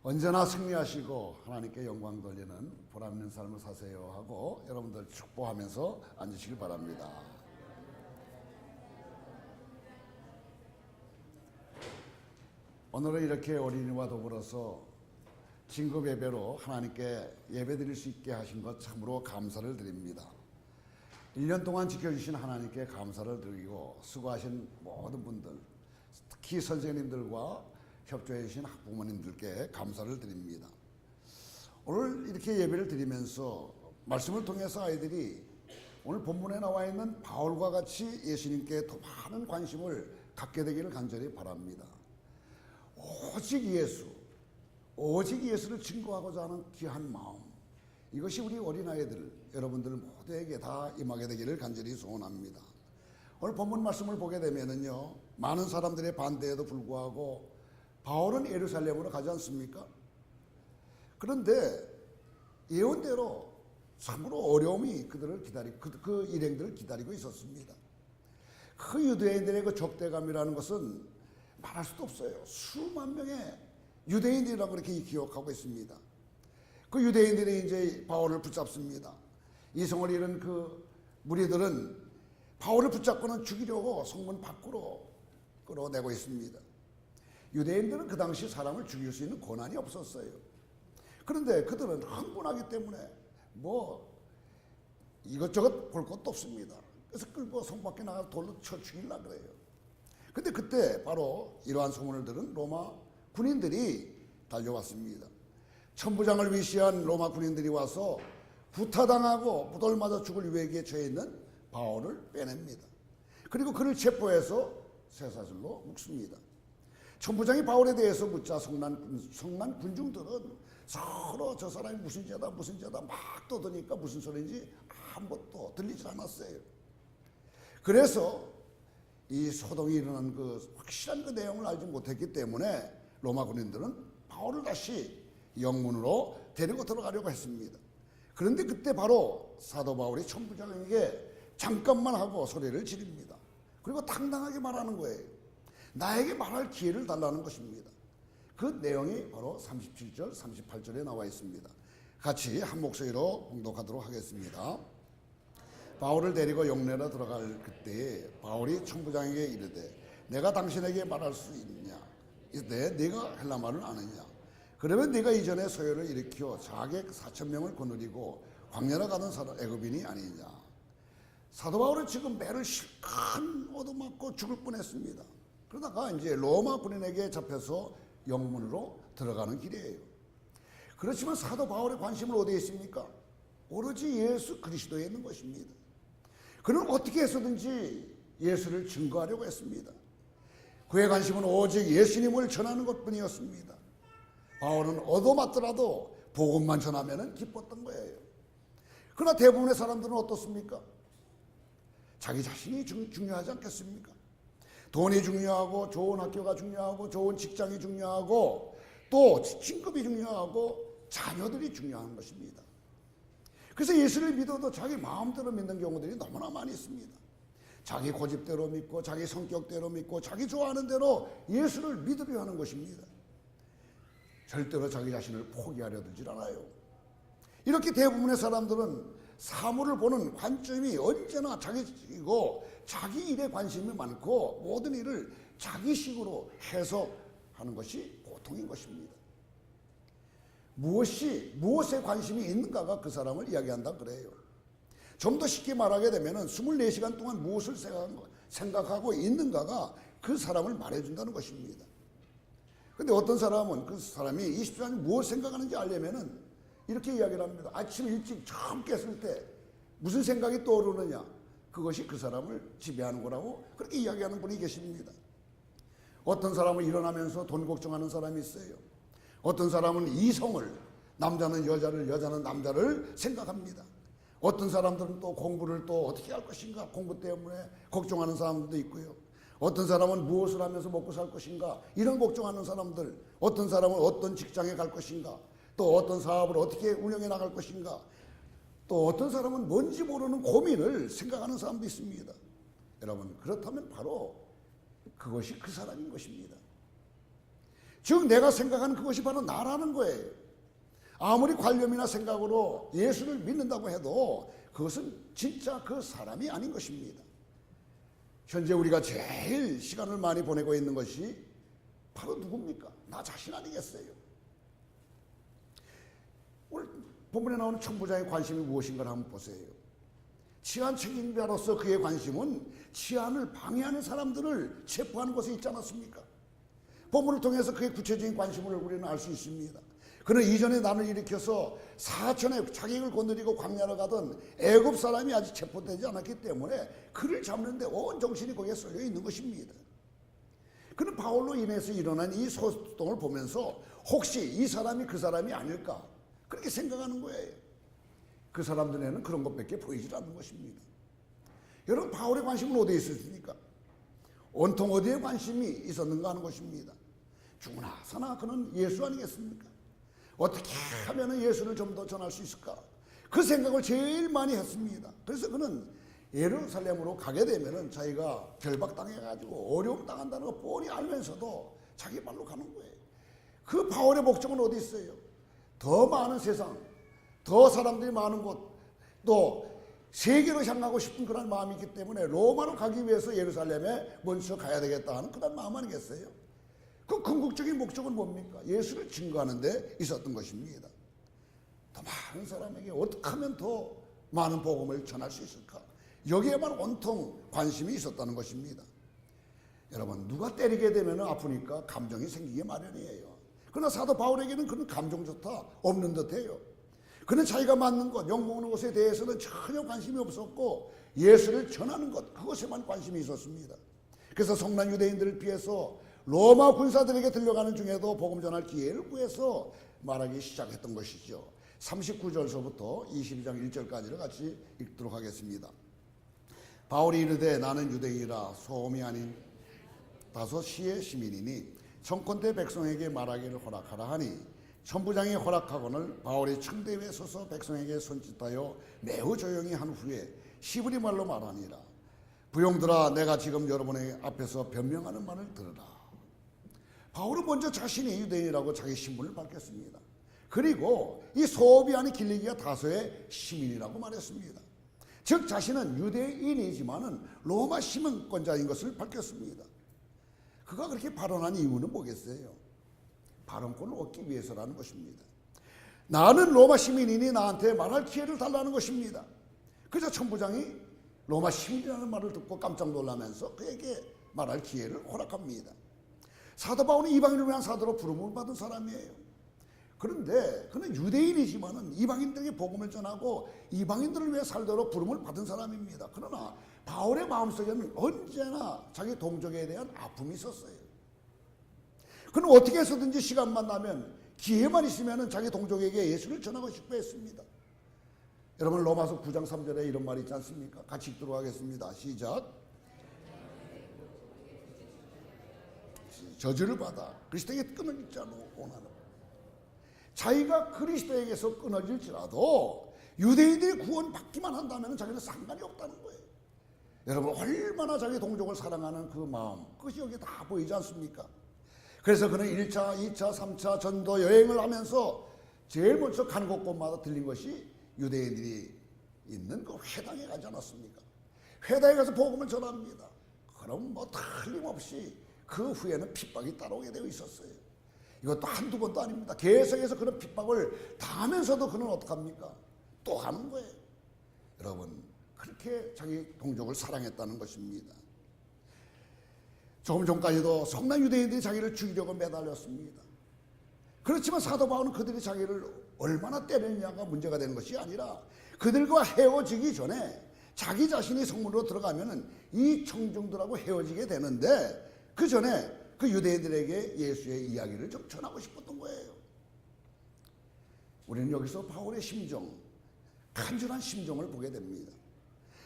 언제나 승리하시고 하나님께 영광 돌리는 보람 있는 삶을 사세요 하고 여러분들 축복하면서 앉으시길 바랍니다. 오늘은 이렇게 어린이와 더불어서 진급 예배로 하나님께 예배 드릴 수 있게 하신 것 참으로 감사를 드립니다. 1년 동안 지켜주신 하나님께 감사를 드리고 수고하신 모든 분들, 특히 선생님들과 협조해 주신 학부모님들께 감사를 드립니다. 오늘 이렇게 예배를 드리면서 말씀을 통해서 아이들이 오늘 본문에 나와 있는 바울과 같이 예수님께 더 많은 관심을 갖게 되기를 간절히 바랍니다. 오직 예수를 증거하고자 하는 귀한 마음, 이것이 우리 어린아이들 여러분들 모두에게 다 임하게 되기를 간절히 소원합니다. 오늘 본문 말씀을 보게 되면은요, 많은 사람들의 반대에도 불구하고 바울은 예루살렘으로 가지 않습니까? 그런데 예언대로 참으로 어려움이 그들을 기다리고 그 일행들을 기다리고 있었습니다. 그 유대인들의 그 적대감이라는 것은 말할 수도 없어요. 수만 명의 유대인들이라고 그렇게 기억하고 있습니다. 그 유대인들이 이제 바울을 붙잡습니다. 이성을 잃은 그 무리들은 바울을 붙잡고는 죽이려고 성문 밖으로 끌어내고 있습니다. 유대인들은 그 당시 사람을 죽일 수 있는 권한이 없었어요. 그런데 그들은 흥분하기 때문에 이것저것 볼 것도 없습니다. 그래서 끌고 성 밖에 나가서 돌로 쳐 죽이려고 그래요. 근데 그때 바로 이러한 소문을 들은 로마 군인들이 달려왔습니다. 천부장을 위시한 로마 군인들이 와서 구타당하고 무덤을 맞아 죽을 위기에 처해 있는 바울을 빼냅니다. 그리고 그를 체포해서 쇠사슬로 묶습니다. 천부장이 바울에 대해서 묻자 성난 군중들은 서로 저 사람이 무슨 죄다 막 떠드니까 무슨 소리인지 아무것도 들리지 않았어요. 그래서 이 소동이 일어난 그 확실한 그 내용을 알지 못했기 때문에 로마 군인들은 바울을 다시 영문으로 데리고 들어가려고 했습니다. 그런데 그때 바로 사도 바울이 천부장에게 잠깐만 하고 소리를 지릅니다. 그리고 당당하게 말하는 거예요. 나에게 말할 기회를 달라는 것입니다. 그 내용이 바로 37절, 38절에 나와 있습니다. 같이 한 목소리로 봉독하도록 하겠습니다. 바울을 데리고 영내로 들어갈 그때 바울이 천부장에게 이르되 내가 당신에게 말할 수 있느냐? 이때 네가 헬라말을 아느냐? 그러면 네가 이전에 소요를 일으켜 자객 4,000명을 거느리고 광야로 가던 사람 애굽인이 아니냐? 사도 바울은 지금 매를 실컷 얻어맞고 죽을 뻔했습니다. 그러다가 이제 로마 군인에게 잡혀서 영문으로 들어가는 길이에요. 그렇지만 사도 바울의 관심은 어디에 있습니까? 오로지 예수 그리스도에 있는 것입니다. 그는 어떻게 해서든지 예수를 증거하려고 했습니다. 그의 관심은 오직 예수님을 전하는 것뿐이었습니다. 바울은 얻어맞더라도 복음만 전하면 기뻤던 거예요. 그러나 대부분의 사람들은 어떻습니까? 자기 자신이 중요하지 않겠습니까? 돈이 중요하고 좋은 학교가 중요하고 좋은 직장이 중요하고 또 진급이 중요하고 자녀들이 중요한 것입니다. 그래서 예수를 믿어도 자기 마음대로 믿는 경우들이 너무나 많이 있습니다. 자기 고집대로 믿고 자기 성격대로 믿고 자기 좋아하는 대로 예수를 믿으려 하는 것입니다. 절대로 자기 자신을 포기하려 들질 않아요. 이렇게 대부분의 사람들은 사물을 보는 관점이 언제나 자기식이고 자기 일에 관심이 많고 모든 일을 자기식으로 해석하는 것이 보통인 것입니다. 무엇에 관심이 있는가가 그 사람을 이야기한다 그래요. 좀 더 쉽게 말하게 되면 24시간 동안 무엇을 생각하고 있는가가 그 사람을 말해준다는 것입니다. 그런데 어떤 사람은 그 사람이 24시간 무엇을 생각하는지 알려면은 이렇게 이야기를 합니다. 아침 일찍 처음 깼을 때 무슨 생각이 떠오르느냐, 그것이 그 사람을 지배하는 거라고 그렇게 이야기하는 분이 계십니다. 어떤 사람은 일어나면서 돈 걱정하는 사람이 있어요. 어떤 사람은 이성을, 남자는 여자를, 여자는 남자를 생각합니다. 어떤 사람들은 또 공부를 또 어떻게 할 것인가, 공부 때문에 걱정하는 사람들도 있고요. 어떤 사람은 무엇을 하면서 먹고 살 것인가, 이런 걱정하는 사람들. 어떤 사람은 어떤 직장에 갈 것인가, 또 어떤 사업을 어떻게 운영해 나갈 것인가, 또 어떤 사람은 뭔지 모르는 고민을 생각하는 사람도 있습니다. 여러분, 그렇다면 바로 그것이 그 사람인 것입니다. 즉 내가 생각하는 그것이 바로 나라는 거예요. 아무리 관념이나 생각으로 예수를 믿는다고 해도 그것은 진짜 그 사람이 아닌 것입니다. 현재 우리가 제일 시간을 많이 보내고 있는 것이 바로 누굽니까? 나 자신 아니겠어요? 오늘 본문에 나오는 천부장의 관심이 무엇인가를 한번 보세요. 치안 책임자로서 그의 관심은 치안을 방해하는 사람들을 체포하는 것에 있지 않았습니까? 본문을 통해서 그의 구체적인 관심을 우리는 알 수 있습니다. 그는 이전에 난을 일으켜서 사천에 자객을 건드리고 광야로 가던 애굽 사람이 아직 체포되지 않았기 때문에 그를 잡는데 온 정신이 거기에 쏠려 있는 것입니다. 그는 바울로 인해서 일어난 이 소동을 보면서 혹시 이 사람이 그 사람이 아닐까 그렇게 생각하는 거예요. 그 사람 눈에는 그런 것밖에 보이질 않는 것입니다. 여러분, 바울의 관심은 어디에 있었습니까? 온통 어디에 관심이 있었는가 하는 것입니다. 죽으나 사나 그는 예수 아니겠습니까? 어떻게 하면 예수를 좀 더 전할 수 있을까? 그 생각을 제일 많이 했습니다. 그래서 그는 예루살렘으로 가게 되면은 자기가 결박당해가지고 어려움 당한다는 거 뻔히 알면서도 자기 발로 가는 거예요. 그 바울의 목적은 어디 있어요? 더 많은 세상, 더 사람들이 많은 곳, 또 세계로 향하고 싶은 그런 마음이 있기 때문에 로마로 가기 위해서 예루살렘에 먼저 가야 되겠다 하는 그런 마음 아니겠어요? 그 궁극적인 목적은 뭡니까? 예수를 증거하는 데 있었던 것입니다. 더 많은 사람에게 어떻게 하면 더 많은 복음을 전할 수 있을까? 여기에만 온통 관심이 있었다는 것입니다. 여러분, 누가 때리게 되면 아프니까 감정이 생기기 마련이에요. 그러나 사도 바울에게는 그런 감정조차 없는 듯해요. 그는 자기가 맞는 것, 욕먹는 것에 대해서는 전혀 관심이 없었고 예수를 전하는 것, 그것에만 관심이 있었습니다. 그래서 성난 유대인들을 피해서 로마 군사들에게 들려가는 중에도 복음 전할 기회를 구해서 말하기 시작했던 것이죠. 39절서부터 22장 1절까지를 같이 읽도록 하겠습니다. 바울이 이르되 나는 유대인이라 소음이 아닌 다소 시의 시민이니 청컨대 백성에게 말하기를 허락하라 하니 천부장이 허락하거늘 바울이 청대 위에 서서 백성에게 손짓하여 매우 조용히 한 후에 시브리 말로 말하니라. 부용들아, 내가 지금 여러분의 앞에서 변명하는 말을 들으라. 바울은 먼저 자신이 유대인이라고 자기 신분을 밝혔습니다. 그리고 이 소업이 아닌 길리기아 다소의 시민이라고 말했습니다. 즉 자신은 유대인이지만은 로마 시민권자인 것을 밝혔습니다. 그가 그렇게 발언한 이유는 뭐겠어요? 발언권을 얻기 위해서라는 것입니다. 나는 로마 시민이니 나한테 말할 기회를 달라는 것입니다. 그래서 천부장이 로마 시민이라는 말을 듣고 깜짝 놀라면서 그에게 말할 기회를 허락합니다. 사도 바울은 이방인을 위한 사도로 부름을 받은 사람이에요. 그런데 그는 유대인이지만은 이방인들에게 복음을 전하고 이방인들을 위해 살도록 부름을 받은 사람입니다. 그러나 바울의 마음속에는 언제나 자기 동족에 대한 아픔이 있었어요. 그는 어떻게 해서든지 시간만 나면 기회만 있으면 자기 동족에게 예수를 전하고 싶어 했습니다. 여러분, 로마서 9장 3절에 이런 말이 있지 않습니까? 같이 읽도록 하겠습니다. 시작. 저주를 받아 그리스도에게 끊어질 자로 원하는, 자기가 그리스도에게서 끊어질지라도 유대인들이 구원받기만 한다면 자기는 상관이 없다는 거예요. 여러분, 얼마나 자기 동족을 사랑하는 그 마음, 그것이 여기에 다 보이지 않습니까? 그래서 그는 1차, 2차, 3차 전도 여행을 하면서 제일 먼저 간 곳곳마다 들린 것이 유대인들이 있는 그 회당에 가지 않았습니까? 회당에 가서 복음을 전합니다. 그럼 뭐 틀림없이 그 후에는 핍박이 따라오게 되어 있었어요. 이것도 한두 번도 아닙니다. 계속해서 그런 핍박을 당하면서도 그는 어떡합니까? 또 하는 거예요. 여러분, 그렇게 자기 동족을 사랑했다는 것입니다. 조금 전까지도 성난 유대인들이 자기를 죽이려고 매달렸습니다. 그렇지만 사도 바울은 그들이 자기를 얼마나 때렸냐가 문제가 되는 것이 아니라 그들과 헤어지기 전에 자기 자신이 성문으로 들어가면 이 청중들하고 헤어지게 되는데 그 전에 그 유대인들에게 예수의 이야기를 좀 전하고 싶었던 거예요. 우리는 여기서 바울의 심정, 간절한 심정을 보게 됩니다.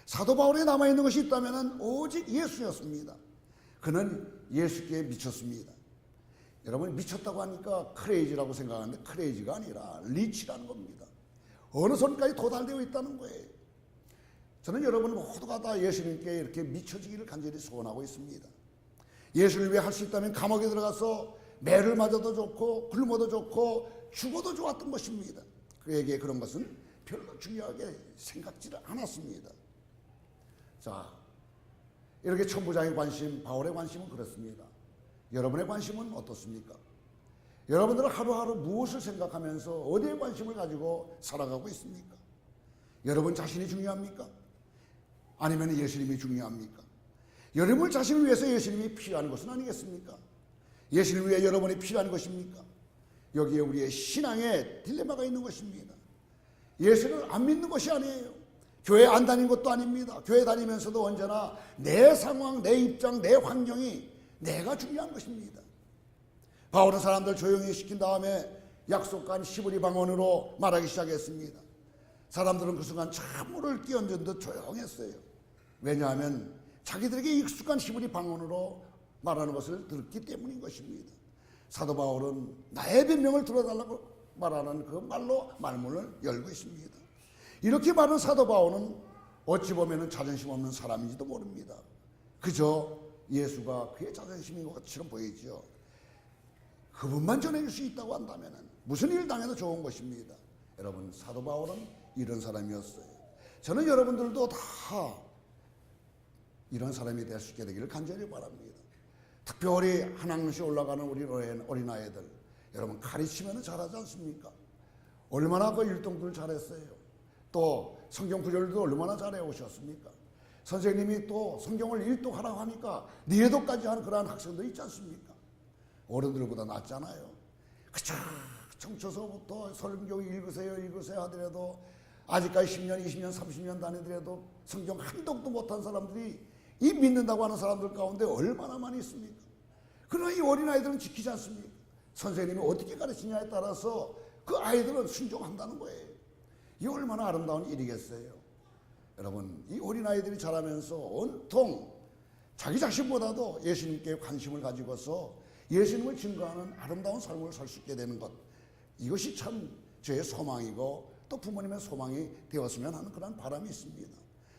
사도 바울에 남아있는 것이 있다면 오직 예수였습니다. 그는 예수께 미쳤습니다. 여러분, 미쳤다고 하니까 크레이지라고 생각하는데 크레이지가 아니라 리치라는 겁니다. 어느 선까지 도달되어 있다는 거예요. 저는 여러분 모두가 다 예수님께 이렇게 미쳐지기를 간절히 소원하고 있습니다. 예수를 위해 할 수 있다면 감옥에 들어가서 매를 맞아도 좋고 굶어도 좋고 죽어도 좋았던 것입니다. 그에게 그런 것은 별로 중요하게 생각지를 않았습니다. 자, 이렇게 천부장의 관심, 바울의 관심은 그렇습니다. 여러분의 관심은 어떻습니까? 여러분들은 하루하루 무엇을 생각하면서 어디에 관심을 가지고 살아가고 있습니까? 여러분 자신이 중요합니까? 아니면 예수님이 중요합니까? 여러분 자신을 위해서 예수님이 필요한 것은 아니겠습니까? 예수님을 위해 여러분이 필요한 것입니까? 여기에 우리의 신앙의 딜레마가 있는 것입니다. 예수를 안 믿는 것이 아니에요. 교회 안 다닌 것도 아닙니다. 교회 다니면서도 언제나 내 상황, 내 입장, 내 환경이 내가 중요한 것입니다. 바울은 사람들 조용히 시킨 다음에 약속한 시브리 방언으로 말하기 시작했습니다. 사람들은 그 순간 찬물을 끼얹은 듯 조용했어요. 왜냐하면 자기들에게 익숙한 시브리 방언으로 말하는 것을 들었기 때문인 것입니다. 사도 바울은 나의 변명을 들어달라고 말하는 그 말로 말문을 열고 있습니다. 이렇게 말하는 사도 바울은 어찌 보면 자존심 없는 사람인지도 모릅니다. 그저 예수가 그의 자존심인 것처럼 보이죠. 그분만 전해줄 수 있다고 한다면 무슨 일 당해도 좋은 것입니다. 여러분, 사도 바울은 이런 사람이었어요. 저는 여러분들도 다 이런 사람이 될 수 있게 되기를 간절히 바랍니다. 특별히 한 학년씩 올라가는 우리 어린아이들, 여러분 가르치면 잘하지 않습니까? 얼마나 그 율동들을 잘했어요. 또 성경 구절도 얼마나 잘해 오셨습니까? 선생님이 또 성경을 일독하라고 하니까 니에도까지 하는 그러한 학생들 있지 않습니까? 어른들보다 낫잖아요. 그저 청초서부터 성경 읽으세요 하더라도 아직까지 10년, 20년, 30년 다니더라도 성경 한 독도 못한 사람들이 이 믿는다고 하는 사람들 가운데 얼마나 많이 있습니까? 그러나 이 어린아이들은 지키지 않습니까? 선생님이 어떻게 가르치냐에 따라서 그 아이들은 순종한다는 거예요. 이 얼마나 아름다운 일이겠어요. 여러분, 이 어린아이들이 자라면서 온통 자기 자신보다도 예수님께 관심을 가지고서 예수님을 증거하는 아름다운 삶을 살 수 있게 되는 것, 이것이 참 저의 소망이고 또 부모님의 소망이 되었으면 하는 그런 바람이 있습니다.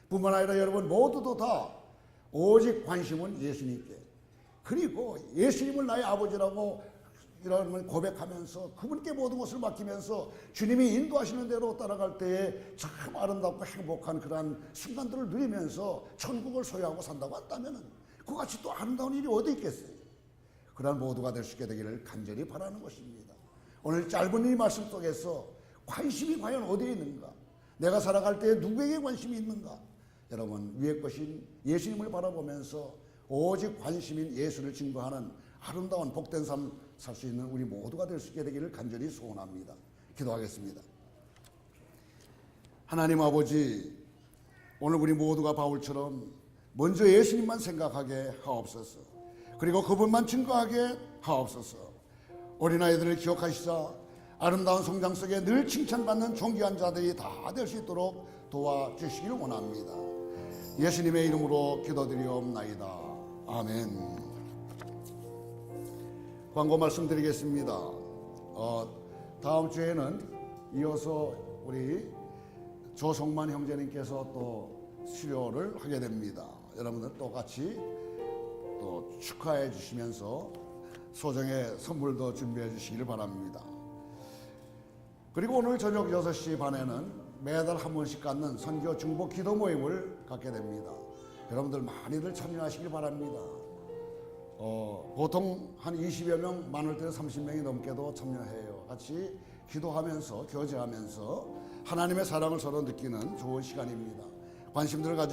뿐만 아니라 여러분 모두도 다 오직 관심은 예수님께, 그리고 예수님을 나의 아버지라고 이런 고백하면서 그분께 모든 것을 맡기면서 주님이 인도하시는 대로 따라갈 때에 참 아름답고 행복한 그러한 순간들을 누리면서 천국을 소유하고 산다고 한다면 그같이 또 아름다운 일이 어디 있겠어요. 그러한 모두가 될 수 있게 되기를 간절히 바라는 것입니다. 오늘 짧은 이 말씀 속에서 관심이 과연 어디에 있는가, 내가 살아갈 때에 누구에게 관심이 있는가, 여러분 위의 것인 예수님을 바라보면서 오직 관심인 예수를 증거하는 아름다운 복된 삶 살 수 있는 우리 모두가 될 수 있게 되기를 간절히 소원합니다. 기도하겠습니다. 하나님 아버지, 오늘 우리 모두가 바울처럼 먼저 예수님만 생각하게 하옵소서. 그리고 그분만 증거하게 하옵소서. 어린아이들을 기억하시자 아름다운 성장 속에 늘 칭찬받는 존귀한 자들이 다 될 수 있도록 도와주시길 원합니다. 예수님의 이름으로 기도드리옵나이다. 아멘. 광고 말씀드리겠습니다. 다음 주에는 이어서 우리 조성만 형제님께서 또 수료를 하게 됩니다. 여러분들 똑같이 또 축하해 주시면서 소정의 선물도 준비해 주시기를 바랍니다. 그리고 오늘 저녁 6시 반에는 매달 한 번씩 갖는 선교 중보 기도 모임을 갖게 됩니다. 여러분들 많이들 참여하시길 바랍니다. 보통 한 20여 명, 많을 때는 30명이 넘게도 참여해요. 같이 기도하면서 교제하면서 하나님의 사랑을 서로 느끼는 좋은 시간입니다. 관심들을 가지시